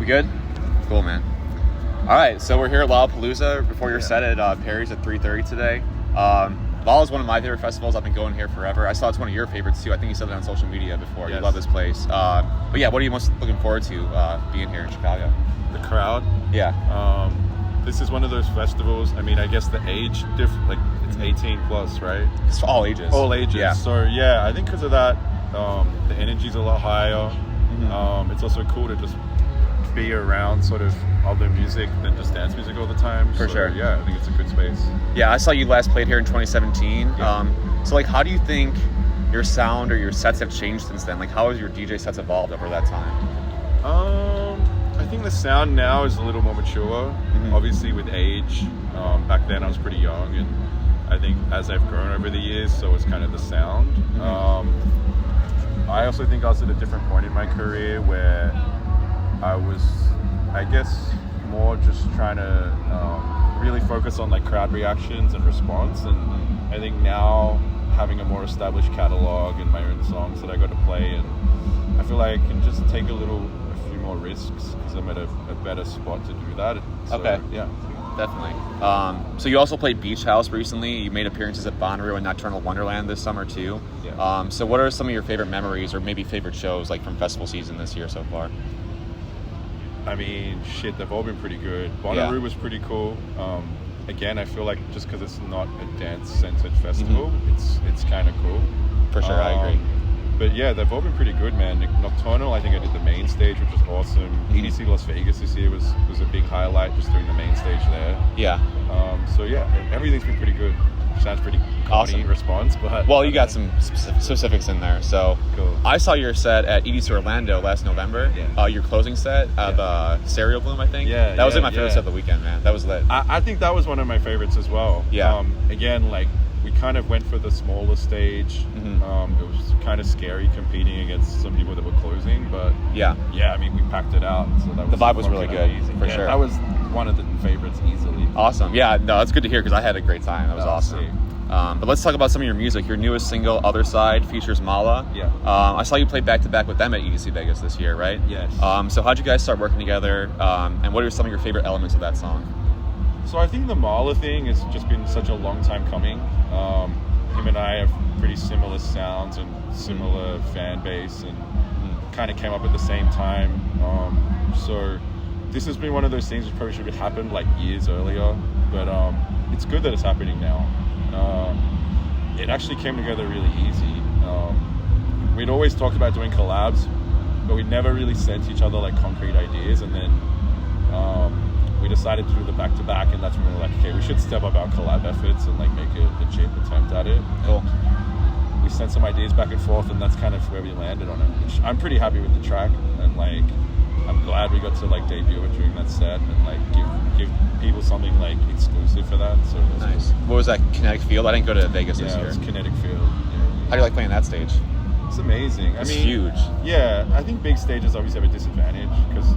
We good? Cool, man. All right, so we're here at Lollapalooza before your set at Perry's at 3:30 today. Lolla is one of my favorite festivals. I've been going here forever. I saw it's one of your favorites too. I think you said that on social media before. Yes. You love this place. But yeah, what are you most looking forward to being here in Chicago? The crowd. Yeah. This is one of those festivals. I mean, I guess the age like it's 18 plus, right? It's all ages. All ages. Yeah. So yeah, I think because of that, the energy's a lot higher. Mm-hmm. It's also cool to just be around sort of other music than just dance music all the time. For sure. Yeah, I think it's a good space. Yeah, I saw you last played here in 2017. Yeah. So like, how do you think your sound or your sets have changed since then? Like, how has your DJ sets evolved over that time? I think the sound now is a little more mature. Obviously with age. Back then I was pretty young, and I think as I've grown over the years, so is kind of the sound. I also think I was at a different point in my career where I was, I guess, more just trying to really focus on like crowd reactions and response. And I think now having a more established catalog and my own songs that I got to play, and I feel like I can just take a few more risks because I'm at a better spot to do that. So, okay. Yeah. Definitely. So you also played Beach House recently. You made appearances at Bonnaroo and Nocturnal Wonderland this summer too. Yeah. So what are some of your favorite memories or maybe favorite shows like from festival season this year so far? I mean, shit, they've all been pretty good. Bonnaroo was pretty cool. Again, I feel like just because it's not a dance-centered festival, it's kind of cool. For sure, I agree. But yeah, they've all been pretty good, man. Nocturnal, I think I did the main stage, which was awesome. EDC Las Vegas this year was a big highlight, just doing the main stage there. Yeah. So yeah, everything's been pretty good. Sounds pretty awesome response, but well, you got some specifics in there. So cool. I saw your set at EDC Orlando last November. Yeah. Your closing set of Stereo Bloom, I think. Yeah. That was my favorite set of the weekend, man. That was lit. I think that was one of my favorites as well. Yeah. Again, like we kind of went for the smaller stage. It was kind of scary competing against some people that were closing, but yeah, I mean, we packed it out. So that was the vibe was really good, for sure. That was one of the favorites easily. Awesome. Yeah, no, that's good to hear because I had a great time. That was awesome. But let's talk about some of your music. Your newest single, Otherside, features Malaa. Yeah. I saw you play back-to-back with them at EDC Vegas this year, right? Yes. So how'd you guys start working together? And what are some of your favorite elements of that song? So I think the Malaa thing has just been such a long time coming. Him and I have pretty similar sounds and similar fan base, and kind of came up at the same time. So this has been one of those things that probably should have happened like years earlier, but it's good that it's happening now. It actually came together really easy. We'd always talked about doing collabs, but we never really sent each other like concrete ideas, and then we decided to do the back-to-back, and that's when we were like, okay, we should step up our collab efforts and like make a legit attempt at it. Cool. And we sent some ideas back and forth, and that's kind of where we landed on it, which I'm pretty happy with the track, and like I'm glad we got to like debut it during that set and like give people something like exclusive for that. So nice. What was that Kinetic Field? I didn't go to Vegas this year. Yeah, it was Kinetic Field. How do you like playing that stage? It's amazing. It's huge. Yeah, I think big stages always have a disadvantage because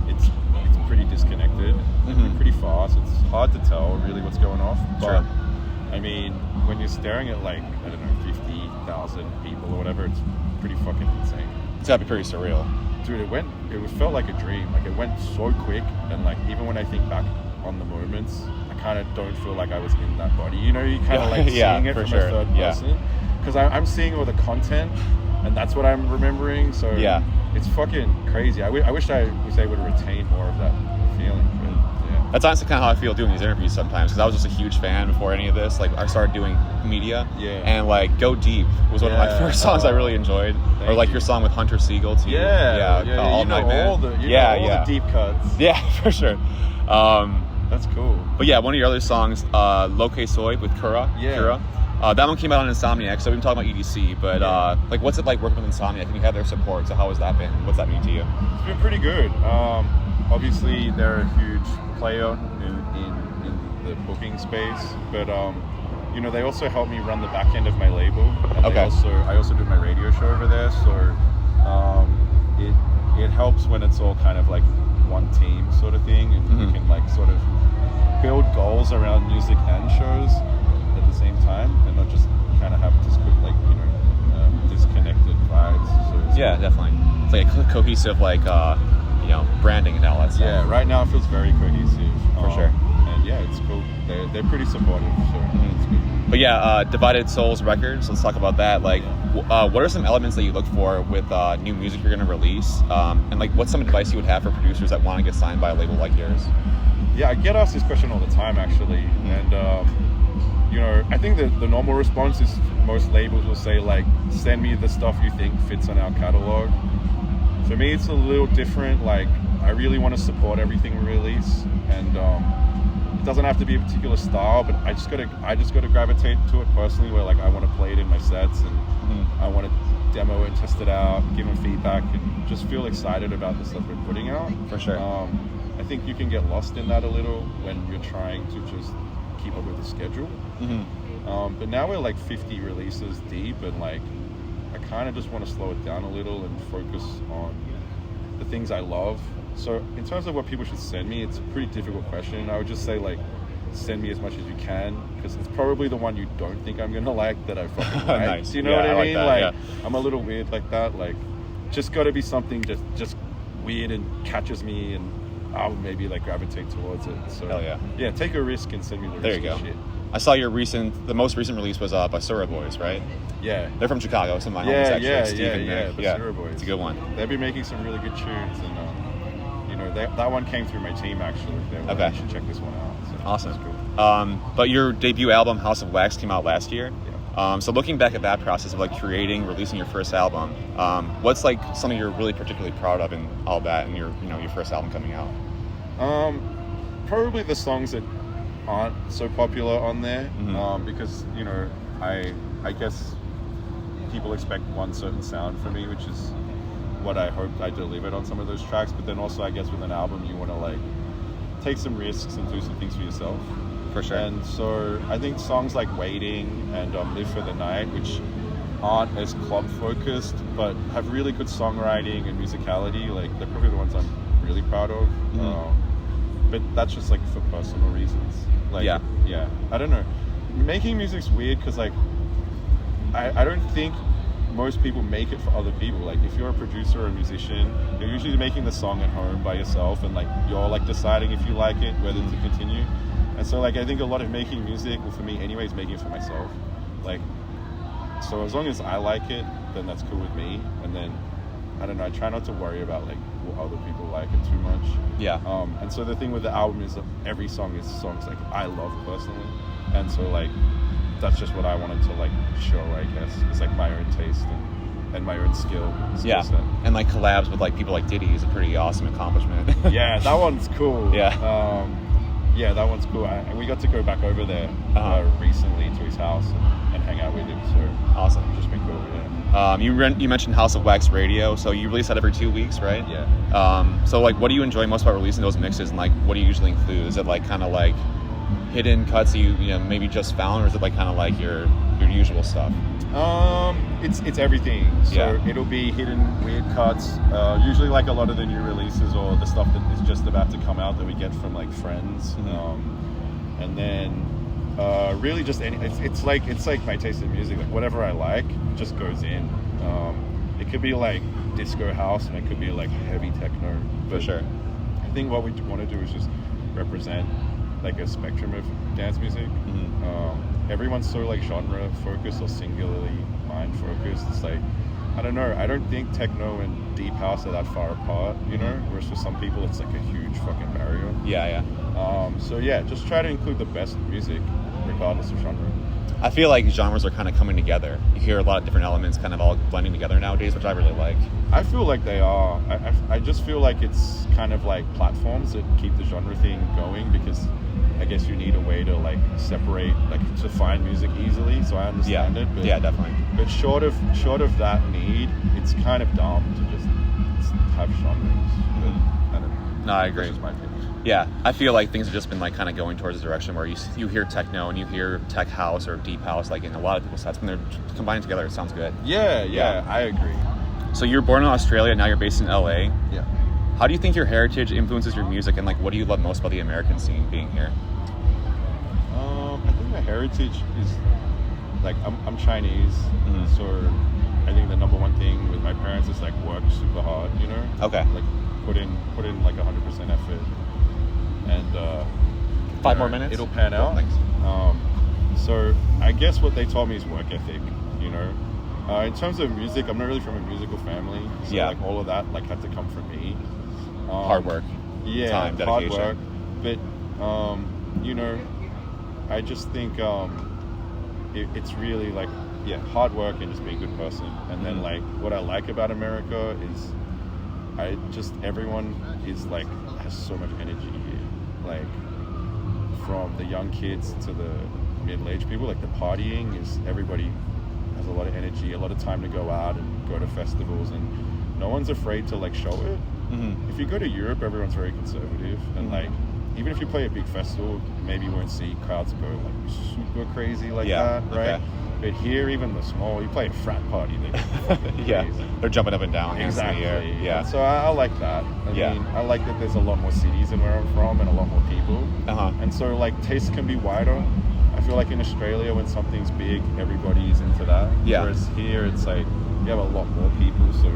it's pretty disconnected, pretty fast. It's hard to tell really what's going off. But I mean, when you're staring at like, I don't know, 50,000 people or whatever, it's pretty fucking insane. It's gotta be pretty surreal. Dude, it felt like a dream. Like it went so quick, and like even when I think back on the moments, I kind of don't feel like I was in that body. You know, you kind of like seeing it from a third person. Because I'm seeing all the content, and that's what I'm remembering. So it's fucking crazy. I wish I was able to retain more of that feeling. But yeah. That's honestly kind of how I feel doing these interviews sometimes, because I was just a huge fan before any of this. Like I started doing media, and like Go Deep was one of my first songs I really enjoyed. Or like your song with Hunter Siegel too. All Night Man. All the deep cuts. Yeah, for sure. That's cool. But yeah, one of your other songs, Que Soy with Kura. That one came out on Insomniac, so we've been talking about EDC, but like what's it like working with Insomniac? And you have their support, so how has that been? What's that mean to you? It's been pretty good. Obviously, they're a huge player in the booking space, but you know, they also help me run the back end of my label. And I also do my radio show over there, so it helps when it's all kind of like one team sort of thing, and you can like sort of build goals around music and shows at the same time, and not just kind of have disconnected vibes. So definitely. It's like a cohesive like branding and all that stuff. Yeah, right now it feels very cohesive. For sure. And yeah, it's cool. They're pretty supportive, so it's good. But yeah, Divided Souls Records, let's talk about that. Like, what are some elements that you look for with new music you're going to release? And like, what's some advice you would have for producers that want to get signed by a label like yours? Yeah, I get asked this question all the time, actually. And, I think that the normal response is most labels will say, like, send me the stuff you think fits on our catalog. For me, it's a little different. Like, I really want to support everything we release. And it doesn't have to be a particular style, but I just gotta gravitate to it personally, where, like, I want to play it in my sets, and I want to demo it and test it out, give them feedback, and just feel excited about the stuff we're putting out. For sure. I think you can get lost in that a little when you're trying to just keep up with the schedule. But now we're like 50 releases deep, and like I kind of just want to slow it down a little and focus on the things I love. So in terms of what people should send me, it's a pretty difficult question. I would just say, like, send me as much as you can, because it's probably the one you don't think I'm gonna like that I fucking like. Nice. Do you know what I mean? Like that, I'm a little weird like that. Like, just got to be something just weird and catches me, and I'll maybe like gravitate towards it. So Hell yeah. Yeah, take a risk and send me the There you risky go. shit. I saw the most recent release was Basura Boys, right? Yeah. They're from Chicago, some of my homies actually. Steve and Nick. Basura Boys. It's a good one. They've been making some really good tunes, and that one came through my team actually. Okay. You should check this one out. So Awesome. that's cool. But your debut album, House of Wax, came out last year. Yeah. So looking back at that process of like creating, releasing your first album, what's like something you're really particularly proud of in all that, and your first album coming out? Probably the songs that aren't so popular on there, because I guess people expect one certain sound from me, which is what I hoped I delivered on some of those tracks. But then also, I guess with an album, you want to like take some risks and do some things for yourself. For sure. And so I think songs like Waiting and Live for the Night, which aren't as club focused but have really good songwriting and musicality, like they're probably the ones I'm really proud of. But that's just like for personal reasons. Like, yeah, I don't know. Making music's weird because like I don't think most people make it for other people. Like, if you're a producer or a musician, you're usually making the song at home by yourself, and like you're like deciding if you like it, whether to continue. And so like I think a lot of making music, well, for me anyway, is making it for myself. Like, so as long as I like it, then that's cool with me. And then I don't know, I try not to worry about like what other people like it too much. Yeah. And so the thing with the album is that every song is songs like I love personally, and so like that's just what I wanted to like show, I guess. It's like my own taste and my own skill set. And like collabs with like people like Diddy is a pretty awesome accomplishment. Yeah, that one's cool. Yeah. Yeah, that one's cool. We got to go back over there recently to his house and hang out with him. So awesome. It's just been cool. Yeah. You mentioned House of Wax Radio, so you release that every 2 weeks, right? Yeah. So like, what do you enjoy most about releasing those mixes, and like, what do you usually include? Is it like kind of like hidden cuts that you maybe just found, or is it like kind of like your usual stuff? It's everything. So it'll be hidden weird cuts. Usually like a lot of the new releases or the stuff that is just about to come out that we get from like friends. And then really just it's like my taste in music. Like whatever I like just goes in. It could be like disco house, and it could be like heavy techno. For sure. I think what we want to do is just represent like a spectrum of dance music. Everyone's so like genre focused or singularly mind focused. It's like, I don't know, I don't think techno and deep house are that far apart, whereas for some people it's like a huge fucking barrier. So yeah, just try to include the best music regardless of genre. I feel like genres are kind of coming together. You hear a lot of different elements kind of all blending together nowadays, which I really like. I feel like they are. I just feel like it's kind of like platforms that keep the genre thing going, because I guess you need a way to like separate, like to find music easily. So I understand it. But, definitely. But short of that need, it's kind of dumb to just have genres. But I don't know. No, I agree. That's just my opinion. Yeah, I feel like things have just been like kind of going towards a direction where you hear techno and you hear tech house or deep house, like in a lot of people's sets. When they're combined together, it sounds good. Yeah, I agree. So you're born in Australia, now you're based in LA. Yeah. How do you think your heritage influences your music, and like what do you love most about the American scene being here? I think my heritage is like I'm Chinese, so I think the number one thing with my parents is like work super hard, Okay. Like put in like 100% effort, and 5 more minutes. It'll pan out. Thanks. So I guess what they taught me is work ethic. You know, in terms of music, I'm not really from a musical family, so like all of that like had to come from me. Hard work. Yeah, time, dedication. hard work. But you know, I just think it's really like hard work and just being a good person. And then like what I like about America is everyone is like has so much energy here. Like from the young kids to the middle-aged people, like the partying is everybody has a lot of energy, a lot of time to go out and go to festivals, and no one's afraid to like show it. If you go to Europe, everyone's very conservative, and like even if you play a big festival, maybe you won't see crowds go like super crazy like that, right? But here, even the small, you play a frat party, they're jumping up and down, hands in the air. Yeah. And so I like that. I mean, I like that there's a lot more cities than where I'm from and a lot more people. And so like tastes can be wider. I feel like in Australia, when something's big, everybody's into that. Whereas here, it's like you have a lot more people, so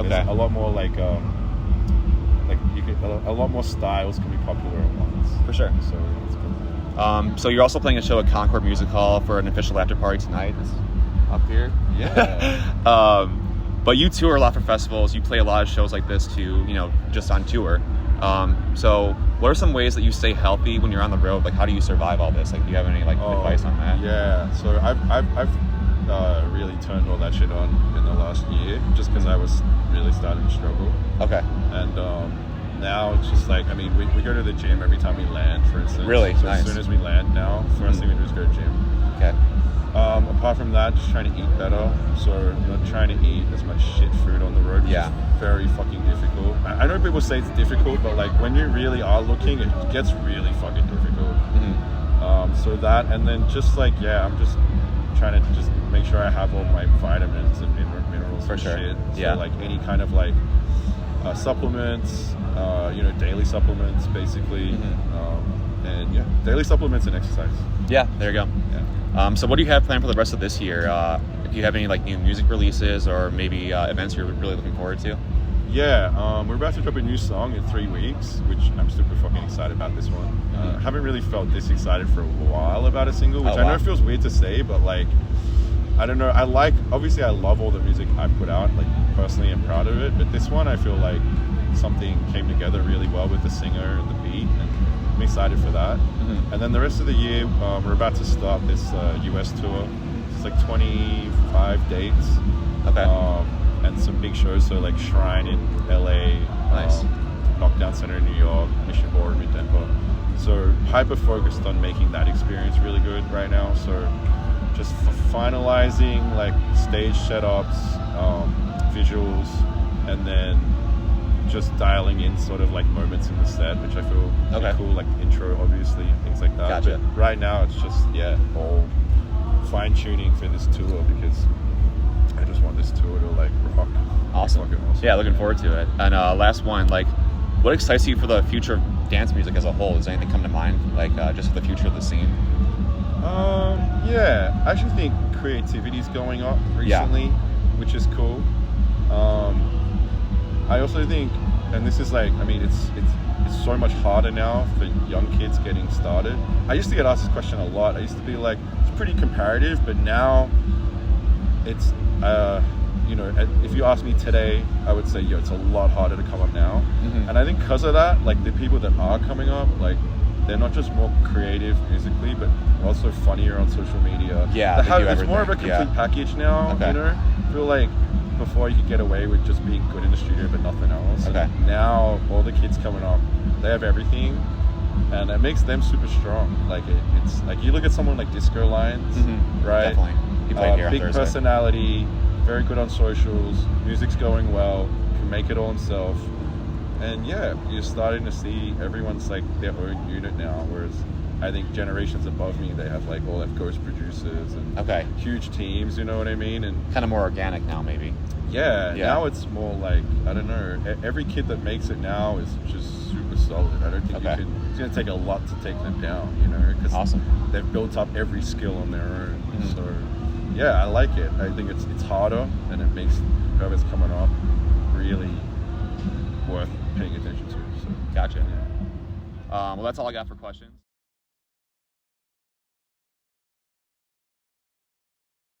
there's a lot more like you get a lot more styles can be popular at once. For sure. So it's good. So you're also playing a show at Concord Music Hall for an official after party tonight. It's up here. Yeah. But you tour a lot for festivals. You play a lot of shows like this too, you know, just on tour. So what are some ways that you stay healthy when you're on the road? Like, how do you survive all this? Like, do you have any like advice on that? Yeah. So I've really turned all that shit on in the last year, just because I was really starting to struggle. Okay. And now it's just like, I mean, we go to the gym every time we land, for instance. Really? So nice. as soon as we land now, first thing we do is go to the gym. Okay. Apart from that, just trying to eat better. So not trying to eat as much shit food on the road, which is very fucking difficult. I know people say it's difficult, but like when you really are looking, it gets really fucking difficult. So that, and then just like, I'm just trying to just make sure I have all my vitamins and minerals for and sure. shit. So like any kind of like supplements, you know, daily supplements basically. And daily supplements and exercise. Yeah, there you go. So what do you have planned for the rest of this year? Do you have any like new music releases or maybe events you're really looking forward to? We're about to drop a new song in 3 weeks, which I'm super fucking excited about this one. Haven't really felt this excited for a while about a single, which I know feels weird to say, but like, I don't know, obviously I love all the music I put out, like personally I'm proud of it, but this one I feel like something came together really well with the singer and the beat, and I'm excited for that. And then the rest of the year, we're about to start this US tour. It's like 25 dates. And some big shows, so like Shrine in LA, Knockdown Center in New York, Mission Ballroom in Denver. So hyper focused on making that experience really good right now. So just finalizing like stage setups, visuals, and then just dialing in sort of like moments in the set, which I feel pretty cool, like intro obviously, things like that. Gotcha. But right now it's just all fine tuning for this tour, because I just want this tour to like rock. Awesome. Yeah, looking forward to it. And last one, like, what excites you for the future of dance music as a whole? Does anything come to mind, like just for the future of the scene? I actually think creativity's going up recently, which is cool. I also think, and this is like, I mean, it's so much harder now for young kids getting started. I used to get asked this question a lot. I used to be like, it's pretty comparative, but now it's, you know, if you ask me today, I would say, it's a lot harder to come up now. And I think because of that, like the people that are coming up, like they're not just more creative musically, but also funnier on social media. It's more of a complete package now, you know? I feel like before you could get away with just being good in the studio but nothing else. Now all the kids coming up, they have everything, and it makes them super strong. Like it's like you look at someone like Disco Lines, right? Definitely. He played here on big Thursday. Personality, very good on socials, music's going well, can make it all himself. And you're starting to see everyone's like their own unit now, whereas I think generations above me, they have like all have ghost producers and huge teams, you know what I mean? And kind of more organic now, maybe. Now it's more like, I don't know, every kid that makes it now is just super solid. I don't think it's going to take a lot to take them down, you know, because they've built up every skill on their own. So I like it. I think it's harder, and it makes whoever's coming up really worth paying attention to. So. Gotcha. Well, that's all I got for questions.